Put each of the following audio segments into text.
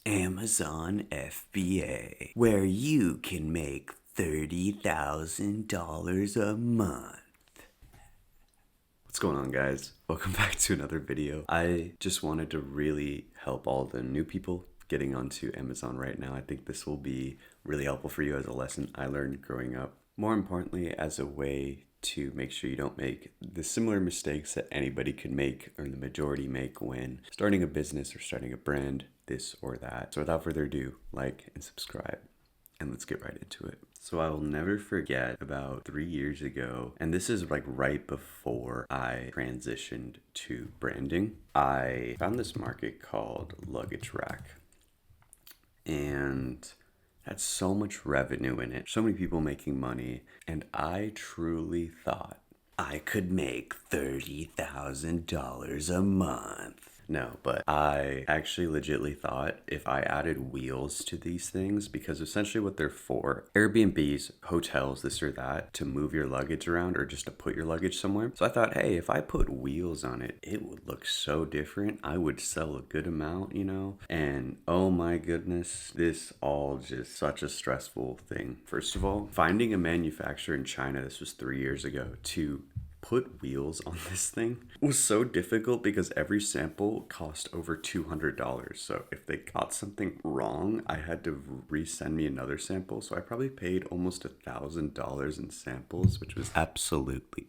Amazon FBA, where you can make $30,000 a month. What's going on, guys? Welcome back to another video. I just wanted to really help all the new people getting onto Amazon right now. I think this will be really helpful for you as a lesson I learned growing up. More importantly, as a way to make sure you don't make the similar mistakes that anybody could make or the majority make when starting a business or starting a brand, this or that. So without further ado, like and subscribe, and let's get right into it. So I will never forget about 3 years ago, and this is like right before I transitioned to branding, I found this market called luggage rack. And had so much revenue in it, so many people making money, and I truly thought I could make $30,000 a month. No, but I actually legitimately thought if I added wheels to these things, because essentially what they're for, Airbnbs, hotels, this or that, to move your luggage around or just to put your luggage somewhere. So I thought, hey, if I put wheels on it, it would look so different. I would sell a good amount, you know? And oh my goodness, this all just such a stressful thing. First of all, finding a manufacturer in China, this was 3 years ago, to put wheels on this thing was so difficult because every sample cost over $200. So if they got something wrong, I had to resend me another sample. So I probably paid almost $1,000 in samples, which was absolutely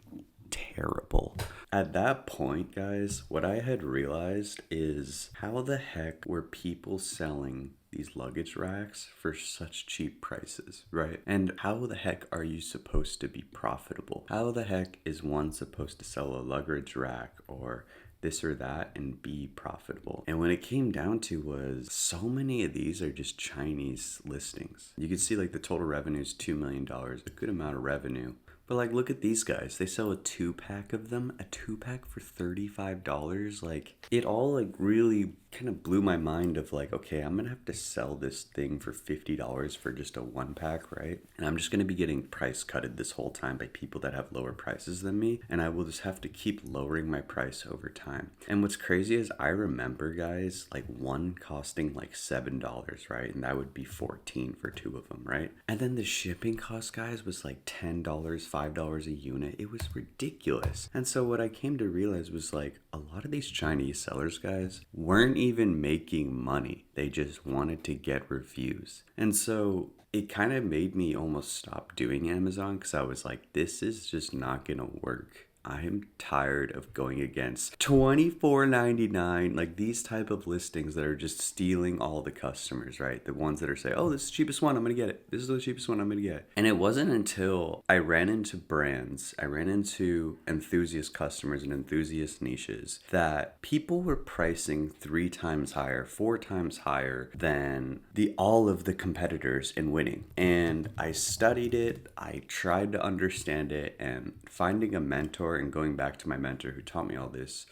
terrible. At that point, guys, what I had realized is how the heck were people selling these luggage racks for such cheap prices, right? And how the heck are you supposed to be profitable? How the heck is one supposed to sell a luggage rack or this or that and be profitable? And when it came down to was so many of these are just Chinese listings. You can see like the total revenue is $2 million, a good amount of revenue. But like, look at these guys. They sell a 2-pack of them, a 2-pack for $35. Like, it all like really kind of blew my mind of like, okay, I'm gonna have to sell this thing for $50 for just a 1-pack, right? And I'm just gonna be getting price cutted this whole time by people that have lower prices than me. And I will just have to keep lowering my price over time. And what's crazy is I remember, guys, like one costing like $7, right? And that would be 14 for 2 of them, right? And then the shipping cost, guys, was like $10, $5 a unit. It was ridiculous. And so what I came to realize was like a lot of these Chinese sellers, guys, weren't even making money. They just wanted to get reviews. And so it kind of made me almost stop doing Amazon because I was like, this is just not gonna work. I am tired of going against $24.99, like these type of listings that are just stealing all the customers, right? The ones that are saying, oh, this is the cheapest one, I'm gonna get it. This is the cheapest one I'm gonna get. And it wasn't until I ran into brands, I ran into enthusiast customers and enthusiast niches that people were pricing 3 times higher, 4 times higher than all of the competitors in winning. And I studied it, I tried to understand it, and finding a mentor and going back to my mentor who taught me all this,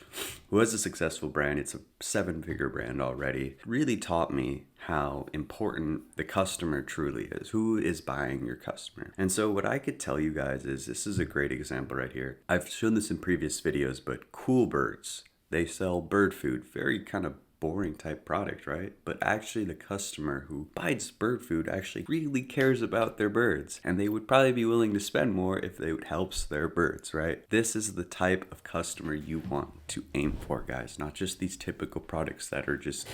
who has a successful brand, it's a 7-figure brand already, really taught me how important the customer truly is. Who is buying your customer? And so what I could tell you guys is, this is a great example right here. I've shown this in previous videos, but Cool Birds, they sell bird food, very kind of boring type product, right? But actually the customer who buys bird food actually really cares about their birds, and they would probably be willing to spend more if it helps their birds, right? This is the type of customer you want to aim for, guys, not just these typical products that are just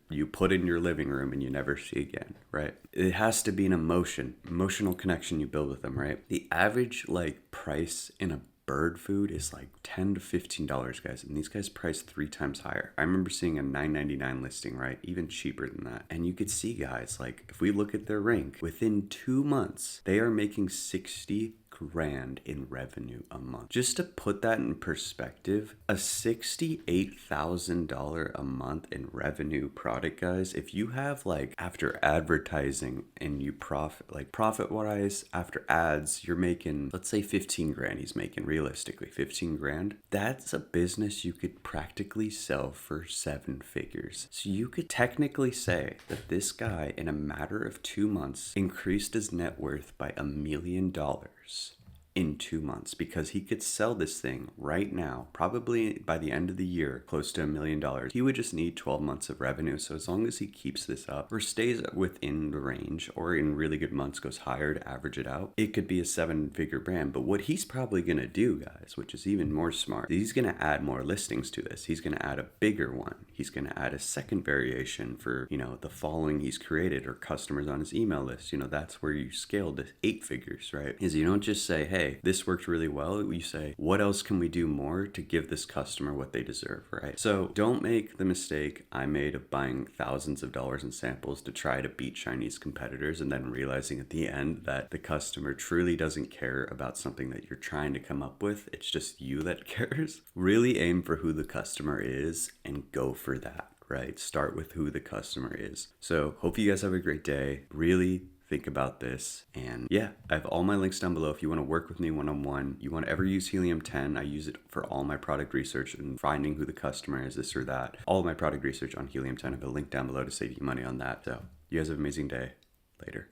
you put in your living room and you never see again, right? It has to be an emotional connection you build with them, right? The average like price in a bird food is like $10 to $15, guys, and these guys price 3 times higher. I remember seeing a $9.99 listing, right? Even cheaper than that. And you could see, guys, like if we look at their rank, within 2 months, they are making 60 grand in revenue a month. Just to put that in perspective, a $68,000 a month in revenue product, guys, if you have like after advertising and you profit wise after ads, you're making, let's say 15 grand he's making, realistically 15 grand. That's a business you could practically sell for 7 figures. So you could technically say that this guy in a matter of 2 months increased his net worth by $1 million in 2 months, because he could sell this thing right now, probably by the end of the year, close to $1 million. He would just need 12 months of revenue. So as long as he keeps this up or stays within the range, or in really good months goes higher to average it out, it could be a 7-figure brand. But what he's probably going to do, guys, which is even more smart, he's going to add more listings to this. He's going to add a bigger one. He's going to add a second variation for, the following he's created or customers on his email list. That's where you scale to 8 figures, right? Is you don't just say, hey, this worked really well. You say, what else can we do more to give this customer what they deserve, right? So don't make the mistake I made of buying thousands of dollars in samples to try to beat Chinese competitors and then realizing at the end that the customer truly doesn't care about something that you're trying to come up with. It's just you that cares. Really aim for who the customer is and go for that, right? Start with who the customer is. So hope you guys have a great day. Really think about this. And yeah, I have all my links down below if you want to work with me one-on-one. You want to ever use Helium 10, I use it for all my product research and finding who the customer is, this or that. All of my product research on Helium 10, I have a link down below to save you money on that. So you guys have an amazing day. Later.